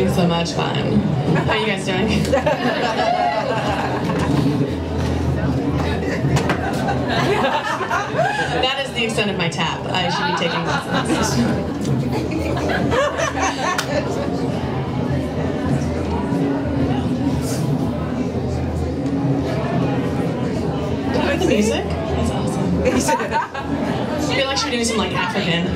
having so much fun. How are you guys doing? That is the extent of my tap. I should be taking lessons. Do you like the music? That's awesome. I feel like she's doing some like African.